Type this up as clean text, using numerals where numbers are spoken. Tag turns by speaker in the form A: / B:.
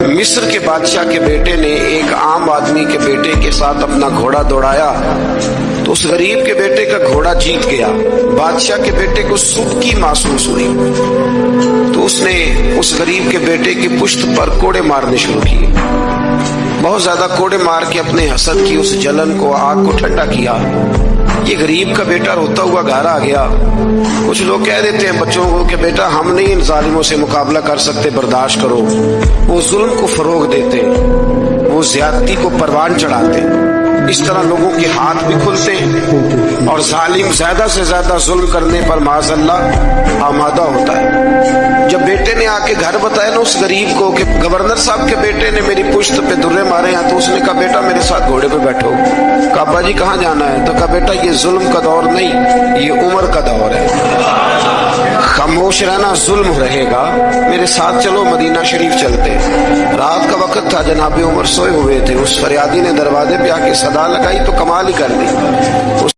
A: मिस्र के बादशाह के बेटे ने एक आम आदमी के बेटे के साथ अपना घोड़ा दौड़ाया तो उस गरीब के बेटे का घोड़ा जीत गया। बादशाह के बेटे को सुबकी महसूस हुई तो उसने उस गरीब के बेटे की पुश्त पर कोड़े मारने शुरू किए। बहुत ज्यादा कोड़े मार के अपने हसद की उस जलन को, आग को ठंडा किया। ये गरीब का बेटा रोता हुआ घर आ गया। कुछ लोग कह देते हैं बच्चों को कि बेटा हम नहीं इन जालिमों से मुकाबला कर सकते, बर्दाश्त करो। वो जुल्म को फरोग देते, वो ज्यादती को परवान चढ़ाते। इस तरह लोगों के हाथ भी खुलते हैं और जालिम ज्यादा से ज्यादा जुल्म करने पर माज़अल्लाह आमादा होता है। जब बेटे ने आके घर बताया ना उस गरीब को कि गवर्नर साहब के बेटे ने मेरी पुश्त पे दुर्रे मारे हैं, तो उसने कहा बेटा मेरे साथ घोड़े पे बैठो। कहा अब्बा जी कहाँ जाना है? तो कहा बेटा ये जुल्म का दौर नहीं, ये उम्र का दौर है। खामोश रहना जुल्म रहेगा, मेरे साथ चलो मदीना शरीफ चलते। रात का वक्त था, जनाब उमर सोए हुए थे। उस फरियादी ने दरवाजे पे आके सदा लगाई तो कमाल ही कर दी।